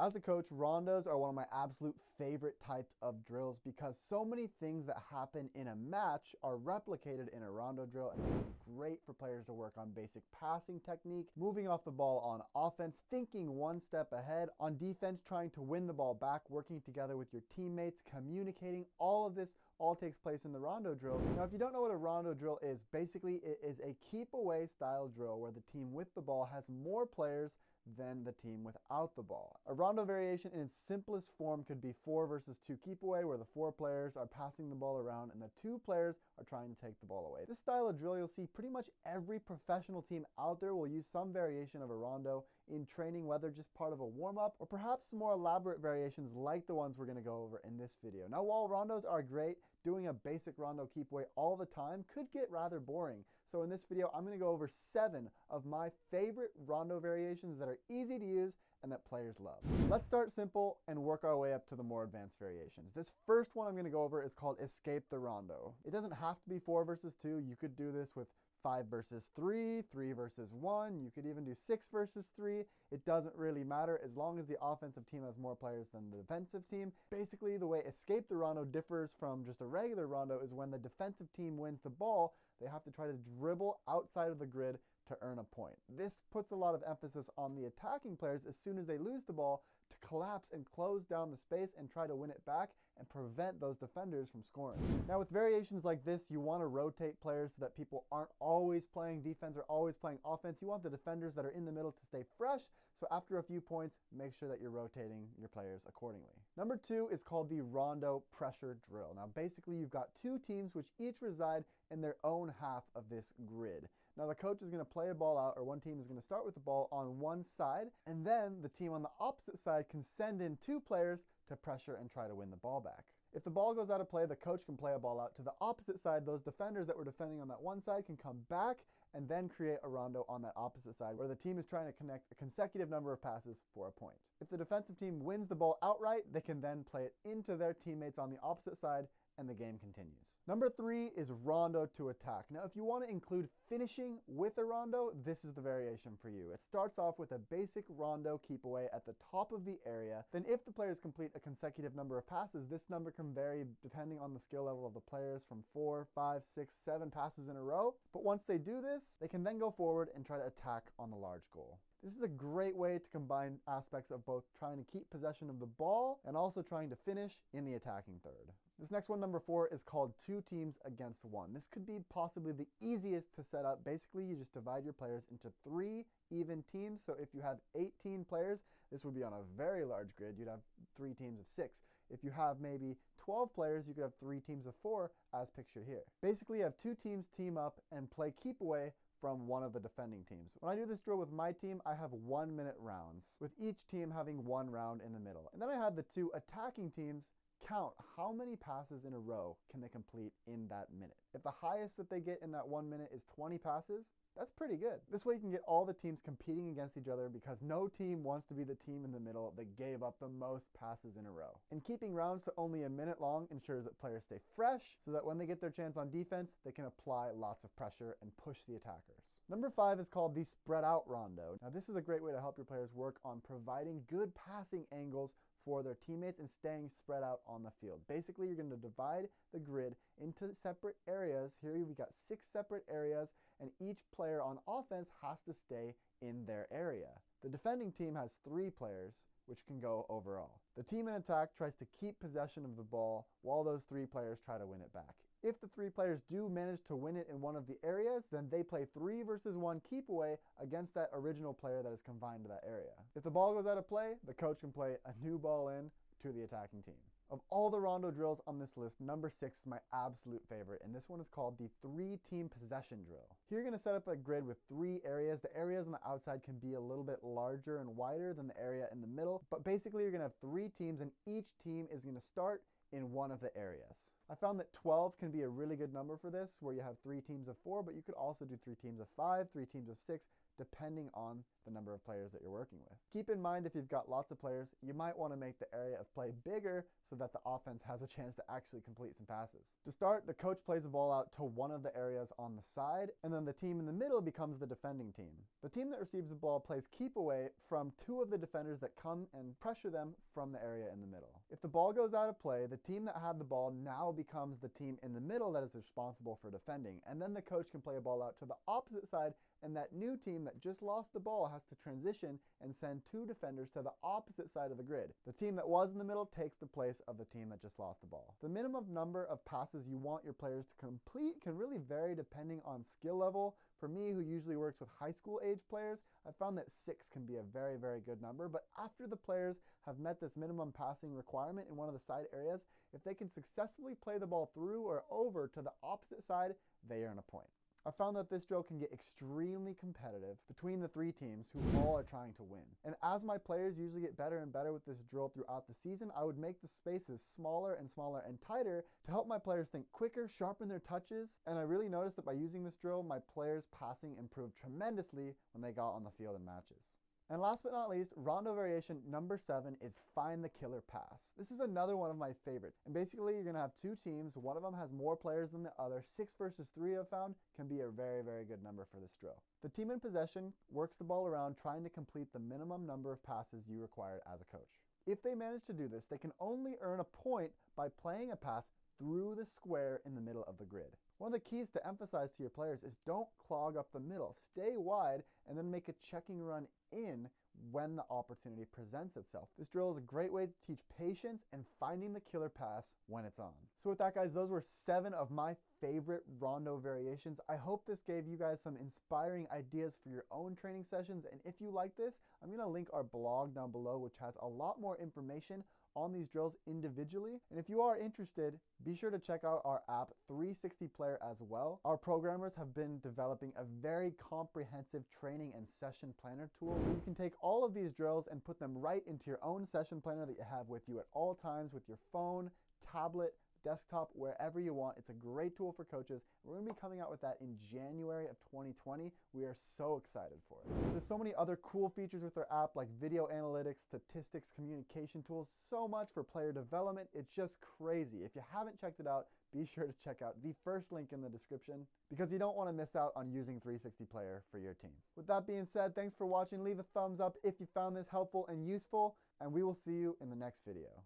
As a coach, rondos are one of my absolute favorite types of drills because so many things that happen in a match are replicated in a rondo drill, and they're great for players to work on basic passing technique, moving off the ball on offense, thinking one step ahead, on defense, trying to win the ball back, working together with your teammates, communicating. All of this all takes place in the rondo drills. Now, if you don't know what a rondo drill is, basically it is a keep away style drill where the team with the ball has more players than the team without the ball. A rondo variation in its simplest form could be 4 versus 2 keep away, where the 4 players are passing the ball around and the 2 players are trying to take the ball away. This style of drill, you'll see pretty much every professional team out there will use some variation of a rondo in training, whether just part of a warm-up or perhaps some more elaborate variations like the ones we're going to go over in this video. Now, while rondos are great, doing a basic rondo keep away all the time could get rather boring. So in this video, I'm going to go over 7 of my favorite rondo variations that are easy to use and that players love. Let's start simple and work our way up to the more advanced variations. This first one I'm going to go over is called Escape the Rondo. It doesn't have to be 4 versus 2. You could do this with 5 versus 3, 3 versus 1. You could even do 6 versus 3. It doesn't really matter as long as the offensive team has more players than the defensive team. Basically, the way Escape the Rondo differs from just a regular rondo is when the defensive team wins the ball, they have to try to dribble outside of the grid to earn a point. This puts a lot of emphasis on the attacking players as soon as they lose the ball to collapse and close down the space and try to win it back and prevent those defenders from scoring. Now, with variations like this, you want to rotate players so that people aren't always playing defense or always playing offense. You want the defenders that are in the middle to stay fresh, so after a few points, make sure that you're rotating your players accordingly. Number 2 is called the Rondo Pressure Drill. Now, basically, you've got 2 teams which each reside in their own half of this grid. Now, the coach is going to play a ball out, or one team is going to start with the ball on one side, and then the team on the opposite side can send in 2 players to pressure and try to win the ball back. If the ball goes out of play, the coach can play a ball out to the opposite side. Those defenders that were defending on that one side can come back and then create a rondo on that opposite side where the team is trying to connect a consecutive number of passes for a point. If the defensive team wins the ball outright, they can then play it into their teammates on the opposite side, and the game continues. Number 3 is Rondo to Attack. Now, if you want to include finishing with a rondo, this is the variation for you. It starts off with a basic rondo keep away at the top of the area. Then if the players complete a consecutive number of passes, this number can vary depending on the skill level of the players from 4, 5, 6, 7 passes in a row. But once they do this, they can then go forward and try to attack on the large goal. This is a great way to combine aspects of both trying to keep possession of the ball and also trying to finish in the attacking third. This next one, number 4, is called 2 teams against 1. This could be possibly the easiest to set up. Basically, you just divide your players into 3 even teams. So if you have 18 players, this would be on a very large grid. You'd have 3 teams of 6. If you have maybe 12 players, you could have 3 teams of 4 as pictured here. Basically, you have 2 teams team up and play keep away from one of the defending teams. When I do this drill with my team, I have 1-minute rounds, with each team having 1 round in the middle. And then I have the 2 attacking teams count how many passes in a row can they complete in that minute. If the highest that they get in that 1 minute is 20 passes, that's pretty good. This way you can get all the teams competing against each other because no team wants to be the team in the middle that gave up the most passes in a row. And keeping rounds to only a minute long ensures that players stay fresh so that when they get their chance on defense, they can apply lots of pressure and push the attackers. Number 5 is called the Spread Out Rondo. Now, this is a great way to help your players work on providing good passing angles for their teammates and staying spread out on the field. Basically, you're going to divide the grid into separate areas. Here we've got 6 separate areas, and each player on offense has to stay in their area. The defending team has 3 players, which can go overall. The team in attack tries to keep possession of the ball while those 3 players try to win it back. If the 3 players do manage to win it in one of the areas, then they play 3 versus 1 keep away against that original player that is confined to that area. If the ball goes out of play, the coach can play a new ball in to the attacking team. Of all the rondo drills on this list, number 6 is my absolute favorite, and this one is called the 3-team possession drill. Here you're going to set up a grid with 3 areas. The areas on the outside can be a little bit larger and wider than the area in the middle, but basically you're going to have 3 teams, and each team is going to start in one of the areas. I found that 12 can be a really good number for this, where you have 3 teams of 4, but you could also do 3 teams of 5, 3 teams of 6, depending on the number of players that you're working with. Keep in mind, if you've got lots of players, you might want to make the area of play bigger so that the offense has a chance to actually complete some passes. To start, the coach plays the ball out to one of the areas on the side, and then the team in the middle becomes the defending team. The team that receives the ball plays keep away from 2 of the defenders that come and pressure them from the area in the middle. If the ball goes out of play, the team that had the ball now becomes the team in the middle that is responsible for defending, and then the coach can play a ball out to the opposite side, and that new team that just lost the ball has to transition and send 2 defenders to the opposite side of the grid. The team that was in the middle takes the place of the team that just lost the ball. The minimum number of passes you want your players to complete can really vary depending on skill level. For me, who usually works with high school age players, I found that 6 can be a very, very good number, but after the players have met this minimum passing requirement in one of the side areas, if they can successfully play the ball through or over to the opposite side, they earn a point. I found that this drill can get extremely competitive between the 3 teams who all are trying to win. And as my players usually get better and better with this drill throughout the season, I would make the spaces smaller and smaller and tighter to help my players think quicker, sharpen their touches. And I really noticed that by using this drill, my players' passing improved tremendously when they got on the field in matches. And last but not least, Rondo variation number 7 is find the killer pass. This is another one of my favorites. And basically, you're going to have 2 teams. One of them has more players than the other. 6 versus 3 I've found can be a very, very good number for this drill. The team in possession works the ball around trying to complete the minimum number of passes you require as a coach. If they manage to do this, they can only earn a point by playing a pass through the square in the middle of the grid. One of the keys to emphasize to your players is don't clog up the middle. Stay wide and then make a checking run in when the opportunity presents itself. This drill is a great way to teach patience and finding the killer pass when it's on. So with that, guys, those were 7 of my favorite Rondo variations. I hope this gave you guys some inspiring ideas for your own training sessions. And if you like this, I'm going to link our blog down below, which has a lot more information on these drills individually. And if you are interested, be sure to check out our app 360 Player as well. Our programmers have been developing a very comprehensive training and session planner tool where you can take all of these drills and put them right into your own session planner that you have with you at all times with your phone, tablet, desktop, wherever you want. It's a great tool for coaches. We're going to be coming out with that in January of 2020. We are so excited for it. There's so many other cool features with our app, like video analytics, statistics, communication tools, so much for player development. It's just crazy. If you haven't checked it out, be sure to check out the first link in the description because you don't want to miss out on using 360 Player for your team. With that being said, thanks for watching. Leave a thumbs up if you found this helpful and useful, and we will see you in the next video.